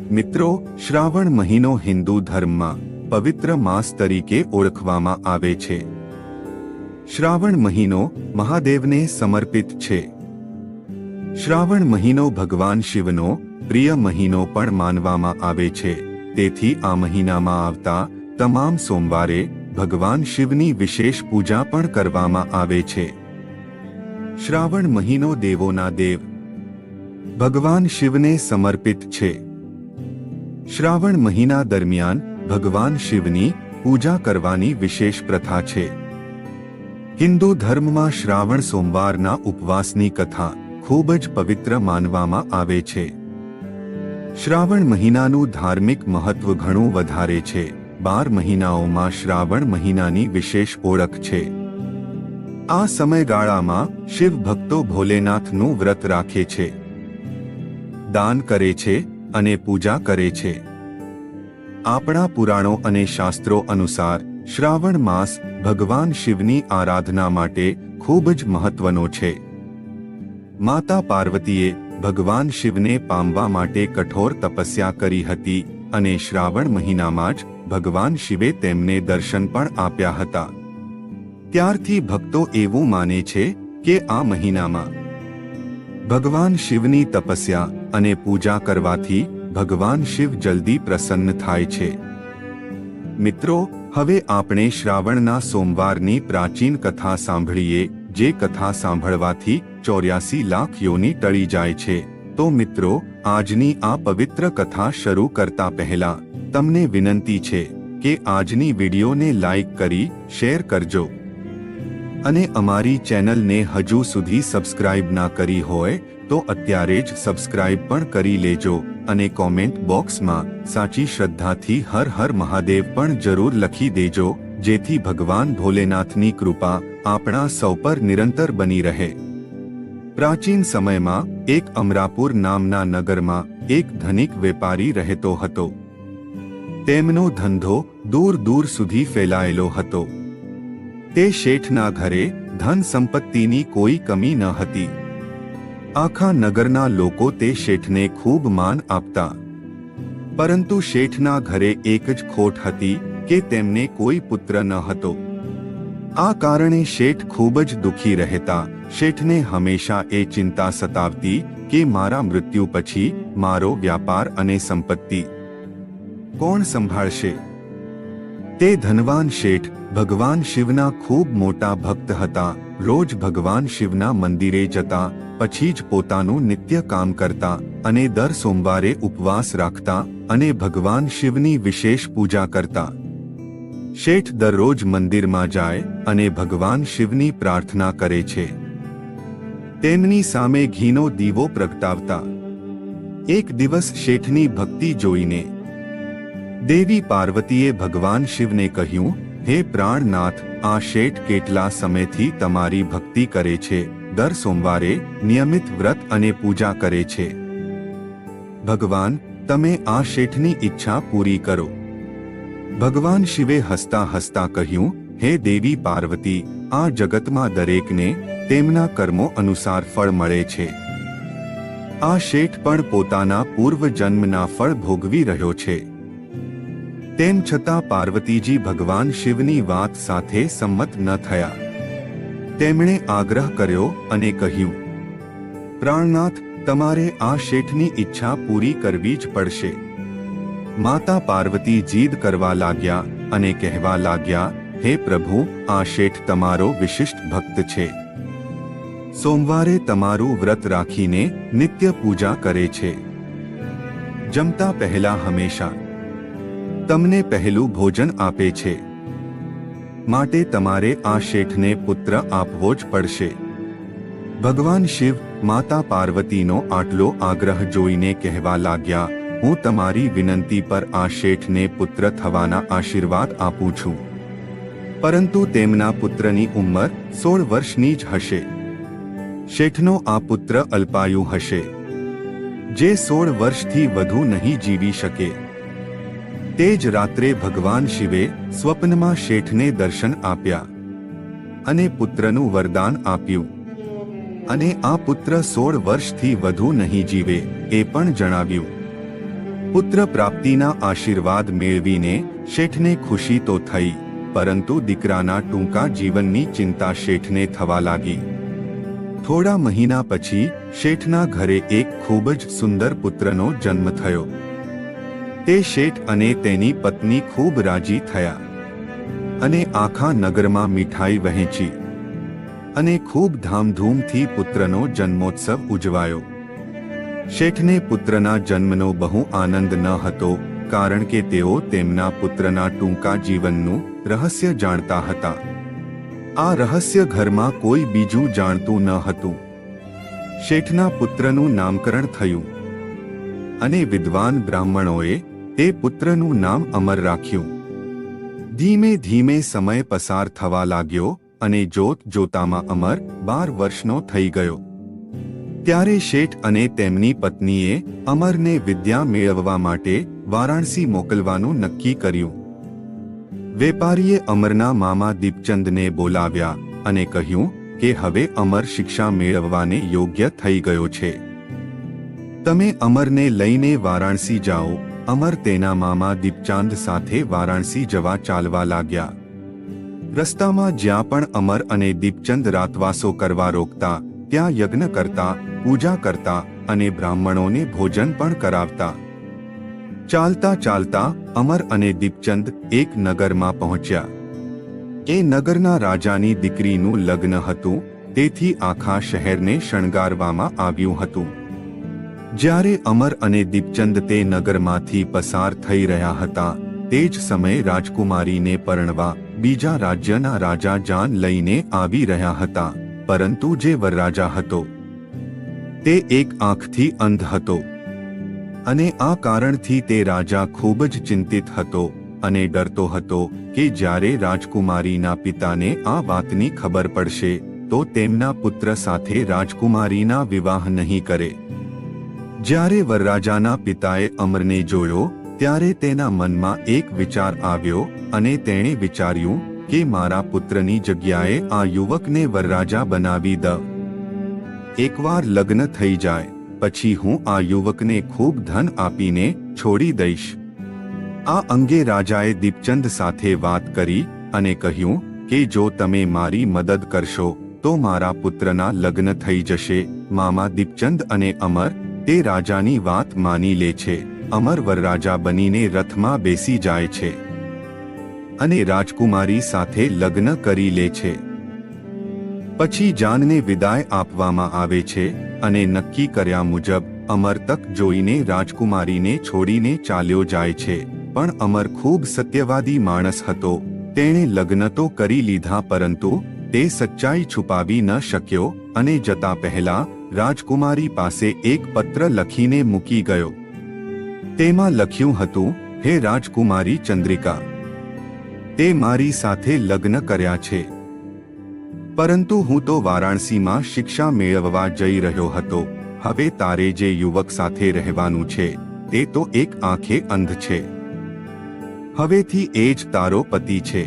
મિત્રો, શ્રાવણ મહિનો હિન્દુ ધર્મમાં પવિત્ર માસ તરીકે ઓળખવામાં આવે છે. શ્રાવણ મહિનો મહાદેવને સમર્પિત છે. શ્રાવણ મહિનો ભગવાન શિવનો પ્રિય મહિનો પણ માનવામાં આવે છે. તેથી આ મહિનામાં આવતા તમામ સોમવારે ભગવાન શિવની વિશેષ પૂજા પણ કરવામાં આવે છે. શ્રાવણ મહિનો દેવોના દેવ ભગવાન શિવને સમર્પિત છે. શ્રાવણ મહિના દરમિયાન ભગવાન શિવની પૂજા કરવાની વિશેષ પ્રથા છે. હિન્દુ ધર્મમાં શ્રાવણ સોમવારના ઉપવાસની કથા ખૂબ જ પવિત્ર માનવામાં આવે છે. શ્રાવણ મહિનાનું ધાર્મિક મહત્વ ઘણું વધારે છે. 12 મહિનાઓમાં શ્રાવણ મહિનાની વિશેષ ઓળખ છે. આ સમયગાળામાં શિવ ભક્તો ભોલેનાથનું વ્રત રાખે છે, દાન કરે છે અને પૂજા કરે છે. આપણા પુરાણો અને શાસ્ત્રો અનુસાર શ્રાવણ માસ ભગવાન શિવની આરાધના માટે ખૂબ જ મહત્વનો છે. માતા પાર્વતીએ ભગવાન શિવને પામવા માટે કઠોર તપસ્યા કરી હતી અને શ્રાવણ મહિનામાં જ ભગવાન શિવે તેમને દર્શન પણ આપ્યા હતા. ત્યારથી ભક્તો એવું માને છે કે આ મહિનામાં ભગવાન શિવની તપસ્યા અને પૂજા કરવાથી ભગવાન શિવ જલ્દી પ્રસન્ન થાય છે. મિત્રો, હવે આપણે શ્રાવણના સોમવારની પ્રાચીન કથા સાંભળીએ, જે કથા સાંભળવાથી 84 લાખ યોની ટળી જાય છે. તો મિત્રો, આજની આ પવિત્ર કથા શરૂ કરતા પહેલા તમને વિનંતી છે કે આજની વિડીયોને લાઈક કરી શેર કરજો અને અમારી ચેનલને હજુ સુધી સબસ્ક્રાઇબ ના કરી હોય તો અત્યારે જ સબસ્ક્રાઇબ પણ કરી લેજો અને કોમેન્ટ બોક્સમાં સાચી શ્રદ્ધાથી હર હર મહાદેવ પણ જરૂર લખી દેજો, જેથી ભગવાન ભોલેનાથની કૃપા આપણા સૌ પર નિરંતર બની રહે. પ્રાચીન સમયમાં એક અમરાપુર નામના નગરમાં એક ધનિક વેપારી રહેતો હતો. તેમનો ધંધો દૂર દૂર સુધી ફેલાયેલો હતો. તે શેઠના ઘરે ધન સંપત્તિની કોઈ કમી ન હતી. આખા નગરના લોકો તે શેઠને ખૂબ માન આપતા. પરંતુ શેઠના ઘરે એક જ ખોટ હતી કે તેમને કોઈ પુત્ર ન હતો. આ કારણે શેઠ ખૂબ જ દુઃખી રહેતા. શેઠને હંમેશા એ ચિંતા સતાવતી કે મારા મૃત્યુ પછી મારો વ્યાપાર અને સંપત્તિ કોણ સંભાળશે. તે ધનવાન શેઠ ભગવાન શિવના ખૂબ મોટા ભક્ત હતા. રોજ ભગવાન શિવના મંદિરે જતા, પછી જ પોતાનું નિત્ય કામ કરતા અને દર સોમવારે ઉપવાસ રાખતા અને ભગવાન શિવની વિશેષ પૂજા કરતા. શેઠ દરરોજ મંદિરમાં જાય અને ભગવાન શિવની પ્રાર્થના કરે છે. તેમની સામે ઘીનો દીવો પ્રગટાવતા. એક દિવસ શેઠની ભક્તિ જોઈને દેવી પાર્વતીએ ભગવાન શિવને કહ્યું, હે પ્રાણનાથ, આ શેઠ કેટલા સમયથી તમારી ભક્તિ કરે છે, દર સોમવારે નિયમિત વ્રત અને પૂજા કરે છે. ભગવાન, તમે આ શેઠની ઈચ્છા પૂરી કરો. ભગવાન શિવે હસતા હસતા કહ્યું, હે દેવી પાર્વતી, આ જગતમાં દરેકને તેમના કર્મો અનુસાર ફળ મળે છે. આ શેઠ પણ પોતાના પૂર્વ જન્મના ફળ ભોગવી રહ્યો છે. તેમ છતાં પાર્વતીજી ભગવાન શિવની વાત સાથે સંમત ન થયા. તેમણે આગ્રહ કર્યો અને કહ્યું, પ્રાણનાથ, તમારે આ શેઠની ઈચ્છા પૂરી કરવી જ પડશે. માતા પાર્વતી જીદ કરવા લાગ્યા અને કહેવા લાગ્યા, હે પ્રભુ, આ શેઠ તમારો વિશિષ્ટ ભક્ત છે. સોમવારે તમારું વ્રત રાખીને નિત્ય પૂજા કરે છે. જમતા પહેલા હંમેશા તમને પહેલું ભોજન આપે છે. માટે તમારે આ શેઠને પુત્ર આપવો જ પડશે. ભગવાન શિવ માતા પાર્વતીનો આટલો આગ્રહ જોઈને કહેવા લાગ્યા, હું તમારી વિનંતી પર આ શેઠને પુત્ર થવાના આશીર્વાદ આપું છું. પરંતુ તેમના પુત્રની ઉંમર 16 વર્ષની જ હશે. શેઠનો આ પુત્ર અલ્પાયુ હશે, જે 16 વર્ષથી વધુ નહીં જીવી શકે. તે જ રાત્રે ભગવાન શિવે સ્વપ્નમાં શેઠને દર્શન આપ્યા અને પુત્રનું વરદાન આપ્યું. અને આ પુત્ર 16 વર્ષથી વધુ નહીં જીવે એ પણ જણાવ્યું. પુત્ર પ્રાપ્તિના આશીર્વાદ મેળવીને શેઠને ખુશી તો થઈ, પરંતુ દીકરાના ટૂંકા જીવનની ચિંતા શેઠને થવા લાગી. થોડા મહિના પછી શેઠના ઘરે એક ખૂબ જ સુંદર પુત્રનો જન્મ થયો. તે શેઠ અને તેની પત્ની ખૂબ રાજી થયા અને આખા નગરમાં મીઠાઈ વહેંચી અને ખૂબ ધામધૂમથી પુત્રનો જન્મોત્સવ ઉજવાયો. શેઠને પુત્રના જન્મનો બહુ આનંદ ન હતો, કારણ કે તેઓ તેમના પુત્રના ટૂંકા જીવનનું રહસ્ય જાણતા હતા. આ રહસ્ય ઘરમાં કોઈ બીજું જાણતું ન હતું. શેઠના પુત્રનું નામકરણ થયું અને વિદ્વાન બ્રાહ્મણોએ તે પુત્રનું નામ અમર રાખ્યું. ધીમે ધીમે સમય પસાર થવા લાગ્યો અને જોત જોતામાં અમર 12 વર્ષનો થઈ ગયો. ત્યારે શેઠ અને તેમની પત્નીએ અમરને વિદ્યા મેળવવા માટે વારાણસી મોકલવાનું નક્કી કર્યું. વેપારીએ અમરના મામા દીપચંદને બોલાવ્યા અને કહ્યું કે હવે અમર શિક્ષા મેળવવાને યોગ્ય થઈ ગયો છે. તમે અમરને લઈને વારાણસી જાઓ. અમર તેના મામા દીપચાંદ સાથે વારાણસી જવા ચાલવા લાગ્યા. રસ્તામાં જ્યાં પણ અમર અને દીપચંદ રાતવાસો કરવા રોકતા, ત્યાં યજ્ઞ કરતા, પૂજા કરતા અને બ્રાહ્મણોને ભોજન પણ કરાવતા. ચાલતા ચાલતા અમર અને દીપચંદ એક નગરમાં પહોંચ્યા. એ નગરના રાજાની દીકરીનું લગ્ન હતું, તેથી આખા શહેરને શણગારવામાં આવ્યું હતું. જ્યારે અમર અને દીપચંદ તે નગરમાંથી પસાર થઈ રહ્યા હતા, તે જ સમયે રાજકુમારીને પરણવા બીજા રાજ્યના રાજા જાન લઈને આવી રહ્યા હતા. પરંતુ જે વરરાજા હતો તે એક આંખથી અંધ હતો અને આ કારણથી તે રાજા ખૂબ જ ચિંતિત હતો અને ડરતો હતો કે જ્યારે રાજકુમારીના પિતાને આ વાતની ખબર પડશે તો તેમના પુત્ર સાથે રાજકુમારીના વિવાહ નહીં કરે. જ્યારે વરરાજાના પિતાએ અમરને જોયો ત્યારે તેના મનમાં એક વિચાર આવ્યો અને તેણે વિચાર્યું કે મારા પુત્રની જગ્યાએ આ યુવકને વરરાજા બનાવી દઉં. એકવાર લગ્ન થઈ જાય પછી હું આ યુવકને ખૂબ ધન આપીને છોડી દઈશ. આ અંગે રાજાએ દીપચંદ સાથે વાત કરી અને કહ્યું કે જો તમે મારી મદદ કરશો તો મારા પુત્રના લગ્ન થઈ જશે. મામા દીપચંદ અને અમર તે રાજાની વાત માની લે છે. અમર વરરાજા બનીને રથમાં બેસી જાય છે અને રાજકુમારી સાથે લગ્ન કરી લે છે. પછી જાનને વિદાય આપવામાં આવે છે અને નક્કી કર્યા મુજબ અમર તક જોઈને રાજકુમારીને છોડીને ચાલ્યો જાય છે. પણ અમર ખૂબ સત્યવાદી માણસ હતો. તેણે લગ્ન તો કરી લીધા, પરંતુ તે સચ્ચાઈ છુપાવી ન શક્યો અને જતા પહેલા રાજકુમારી પાસે એક પત્ર લખીને મૂકી ગયો. તેમાં લખ્યું હતું, હે રાજકુમારી ચંદ્રિકા, તે મારી સાથે લગ્ન કર્યા છે, પરંતુ હું તો વારાણસીમાં શિક્ષા મેળવવા જઈ રહ્યો હતો. હવે તારે જે યુવક સાથે રહેવાનું છે તે તો એક આંખે અંધ છે. હવેથી એ જ તારો પતિ છે.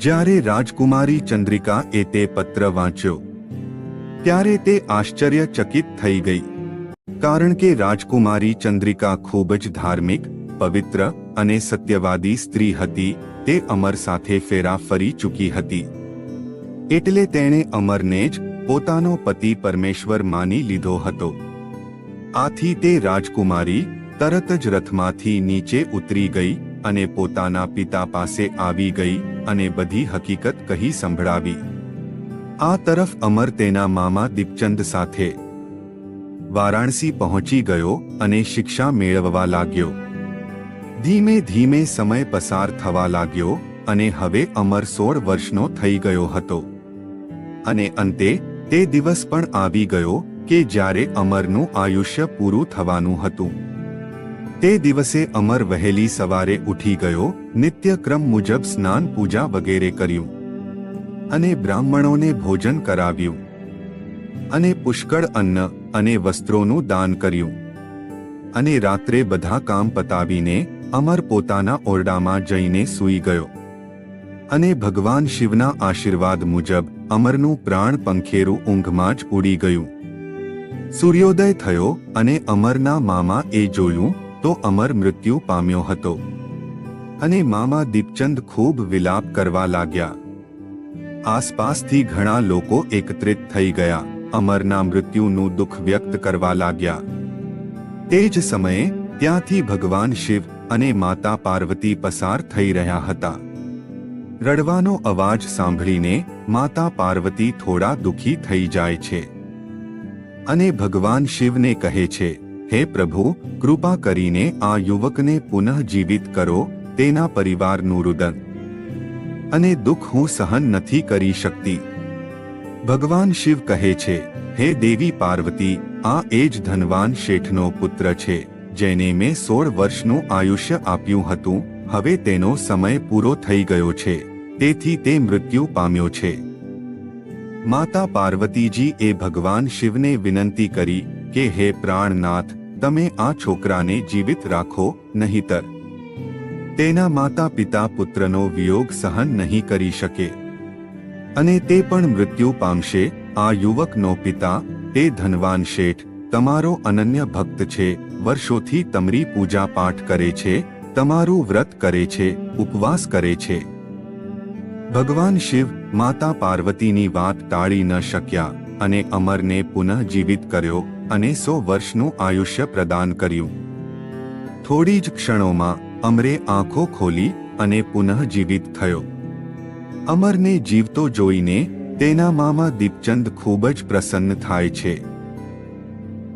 જ્યારે રાજકુમારી ચંદ્રિકા એ તે પત્ર વાંચ્યો ત્યારે તે આશ્ચર્યચકિત થઈ ગઈ, કારણ કે રાજકુમારી ચંદ્રિકા ખૂબ જ ધાર્મિક, પવિત્ર અને સત્યવાદી સ્ત્રી હતી. તે અમર સાથે ફેરા ફરી ચૂકી હતી, એટલે તેણે અમરને જ પોતાનો પતિ પરમેશ્વર માની લીધો હતો. આથી તે રાજકુમારી તરત જ રથમાંથી નીચે ઉતરી ગઈ અને પોતાના પિતા પાસે આવી ગઈ અને બધી હકીકત કહી સંભળાવી. આ તરફ અમર તેના મામા દીપચંદ સાથે વારાણસી પહોંચી ગયો અને શિક્ષા મેળવવા લાગ્યો. ધીમે ધીમે સમય પસાર થવા લાગ્યો અને હવે અમર 16 વર્ષનો થઈ ગયો હતો. અને અંતે તે દિવસ પણ આવી ગયો કે જ્યારે અમરનું આયુષ્ય પૂરું થવાનું હતું. તે દિવસે અમર વહેલી સવારે ઉઠી ગયો, નિત્યક્રમ મુજબ સ્નાન પૂજા વગેરે કર્યું અને બ્રાહ્મણોને ભોજન કરાવ્યું અને પુષ્કળ અન્ન અને વસ્ત્રોનું દાન કર્યું. અને રાત્રે બધા કામ પતાવીને અમર પોતાના ઓરડામાં જઈને સૂઈ ગયો. અને ભગવાન શિવના આશીર્વાદ મુજબ અમરનું પ્રાણ પંખેરું ઊંઘમાં જ ઉડી ગયું. સૂર્યોદય થયો અને અમરના મામા એ જોયું તો અમર મૃત્યુ પામ્યો હતો અને મામા દીપચંદ ખૂબ વિલાપ કરવા લાગ્યા. આસપાસથી ઘણા લોકો એકત્રિત થઈ ગયા, અમરના મૃત્યુનું દુઃખ વ્યક્ત કરવા લાગ્યા. તે જ સમયે ત્યાંથી ભગવાન શિવ અને માતા પાર્વતી પસાર થઈ રહ્યા હતા. રડવાનો અવાજ સાંભળીને માતા પાર્વતી થોડા દુઃખી થઈ જાય છે અને ભગવાન શિવને કહે છે, હે પ્રભુ, કૃપા કરીને આ યુવકને પુનઃ જીવિત કરો. તેના પરિવારનું રુદન અને દુઃખ હું સહન નથી કરી શકતી. ભગવાન શિવ કહે છે, હે દેવી પાર્વતી, આ એ જ ધનવાન શેઠનો પુત્ર છે જેને મેં 16 વર્ષનું આયુષ્ય આપ્યું હતું. હવે તેનો સમય પૂરો થઈ ગયો છે, તેથી તે મૃત્યુ પામ્યો છે. માતા પાર્વતીજી એ ભગવાન શિવને વિનંતી કરી કે હે પ્રાણનાથ, તમે આ છોકરાને જીવિત રાખો, નહીતર તેના માતા પિતા પુત્રનો વિયોગ સહન નહીં કરી શકે અને તે પણ મૃત્યુ પામશે. આ યુવકનો પિતા, તે ધનવાન શેઠ, તમારો અનન્ય ભક્ત છે. વર્ષોથી તમારી પૂજા પાઠ કરે છે, તમારું વ્રત કરે છે, ઉપવાસ કરે છે. ભગવાન શિવ માતા પાર્વતીની વાત ટાળી ન શક્યા અને અમરને પુનઃ જીવિત કર્યો અને 100 વર્ષનું આયુષ્ય પ્રદાન કર્યું. થોડી જ ક્ષણોમાં અમરે આંખો ખોલી અને પુનઃ જીવિત થયો. અમરને જીવતો જોઈને તેના મામા દીપચંદ ખૂબ જ પ્રસન્ન થાય છે.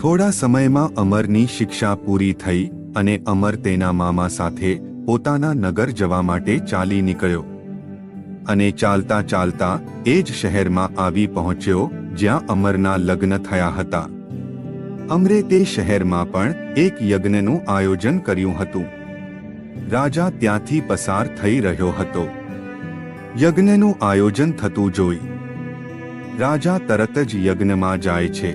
થોડા સમયમાં અમરની શિક્ષા પૂરી થઈ અને અમર તેના મામા સાથે પોતાના નગર જવા માટે ચાલી નીકળ્યો અને ચાલતા ચાલતા એ જ શહેરમાં આવી પહોંચ્યો જ્યાં અમરના લગ્ન થયા હતા. અમરે તે શહેરમાં પણ એક યજ્ઞનું આયોજન કર્યું હતું. રાજા ત્યાંથી પસાર થઈ રહ્યો હતો. યજ્ઞનું આયોજન થતું જોઈ રાજા તરત જ યજ્ઞમાં જાય છે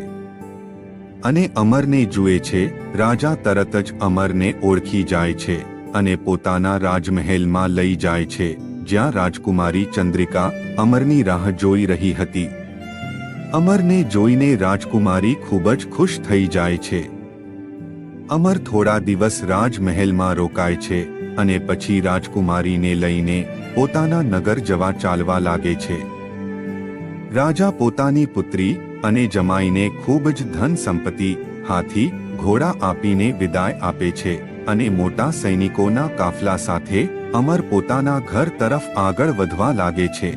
અને અમરને જુએ છે. રાજા તરત જ અમરને ઓળખી જાય છે અને પોતાના રાજમહેલમાં લઈ જાય છે, જ્યાં રાજકુમારી ચંદ્રિકા અમરની રાહ જોઈ રહી હતી. અમરને જોઈને રાજકુમારી ખૂબ જ ખુશ થઈ જાય છે. અમર થોડા દિવસ રાજમહેલમાં રોકાય છે અને પછી રાજકુમારીને લઈને પોતાના નગર જવા ચાલવા લાગે છે. રાજા પોતાની પુત્રી અને જમાઈને ખૂબ જ ધન સંપત્તિ, હાથી, ઘોડા આપીને વિદાય આપે છે અને મોટા સૈનિકોના કાફલા સાથે અમર પોતાના ઘર તરફ આગળ વધવા લાગે છે.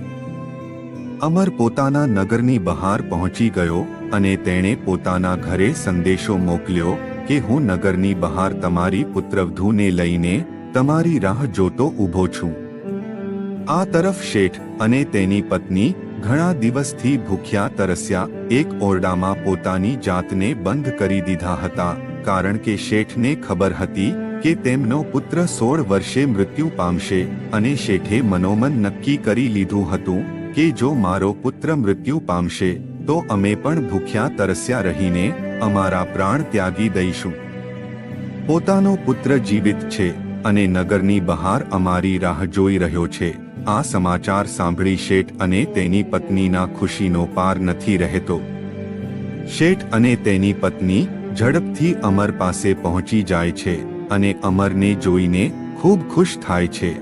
અમર પોતાના નગરની બહાર પહોંચી ગયો અને તેણે પોતાના ઘરે સંદેશો મોકલ્યો કે હું નગરની બહાર તમારી પુત્રવધૂને લઈને તમારી રાહ જોતો ઊભો છું. આ તરફ શેઠ અને તેની પત્ની ઘણા દિવસથી ભૂખ્યા તરસ્યા એક ઓરડામાં પોતાની જાતને બંધ કરી દીધા હતા, કારણ કે શેઠને ખબર હતી કે તેમનો પુત્ર 16 વર્ષે મૃત્યુ પામશે અને શેઠે મનોમન નક્કી કરી લીધું હતું કે જો મારો પુત્ર મૃત્યુ પામશે તો અમે પણ ભૂખ્યા તરસ્યા રહીને અમારા પ્રાણ ત્યાગી દઈશું. પોતાનો પુત્ર જીવિત છે અને નગરની બહાર અમારી રાહ જોઈ રહ્યો છે. આ સમાચાર સાંભળી શેઠ અને તેની પત્નીના ખુશીનો પાર નથી રહેતો. શેઠ અને તેની પત્ની ઝડપથી અમર પાસે પહોંચી જાય છે અને અમરને જોઈને ખૂબ ખુશ થાય છે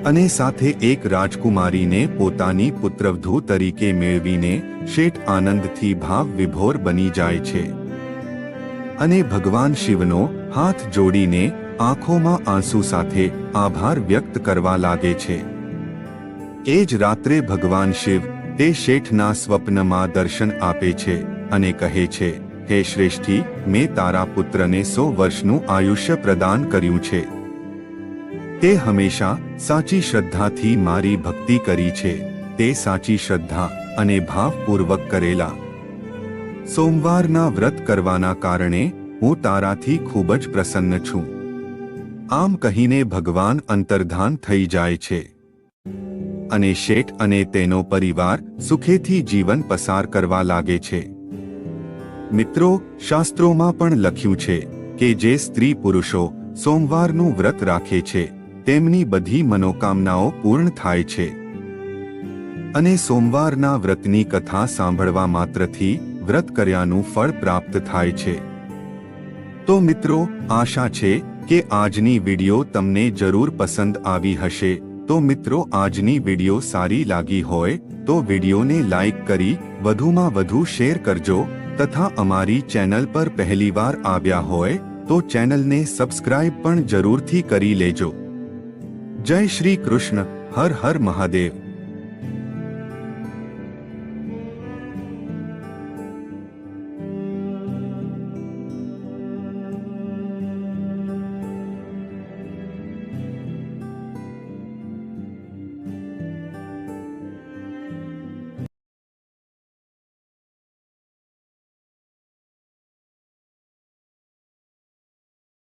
અને સાથે એક રાજકુમારીને પોતાની પુત્રવધૂ તરીકે મેળવીને શેઠ આનંદથી ભાવ વિભોર બની જાય છે અને ભગવાન શિવનો હાથ જોડીને આંખોમાં આંસુ સાથે આભાર વ્યક્ત કરવા લાગે છે. એ જ રાત્રે ભગવાન શિવ તે શેઠના સ્વપ્નમાં દર્શન આપે છે અને કહે છે, હે શ્રેષ્ઠી, મેં તારા પુત્રને 100 વર્ષનું આયુષ્ય પ્રદાન કર્યું છે. તે હંમેશા સાચી શ્રદ્ધાથી મારી ભક્તિ કરી છે. તે સાચી શ્રદ્ધા અને ભાવપૂર્વક કરેલા સોમવારના વ્રત કરવાના કારણે હું તારાથી ખૂબ જ પ્રસન્ન છું. આમ કહીને ભગવાન અંતર્ધાન થઈ જાય છે અને શેઠ અને તેનો પરિવાર સુખેથી જીવન પસાર કરવા લાગે છે. મિત્રો, શાસ્ત્રોમાં પણ લખ્યું છે કે જે સ્ત્રી પુરુષો સોમવારનું વ્રત રાખે છે તેમની બધી મનોકામનાઓ પૂર્ણ થાય છે અને સોમવારના વ્રતની કથા સાંભળવા માત્રથી વ્રત કર્યાનું ફળ પ્રાપ્ત થાય છે. તો મિત્રો, આશા છે કે આજની વિડિયો તમને જરૂર પસંદ આવી હશે. તો મિત્રો, આજની વિડિયો સારી લાગી હોય તો વિડિયોને લાઈક કરી વધુમાં વધુ શેર કરજો તથા અમારી ચેનલ પર પહેલીવાર આવ્યા હોય તો ચેનલને સબસ્ક્રાઇબ પણ જરૂરથી કરી લેજો. જય શ્રી કૃષ્ણ. હર હર મહાદેવ.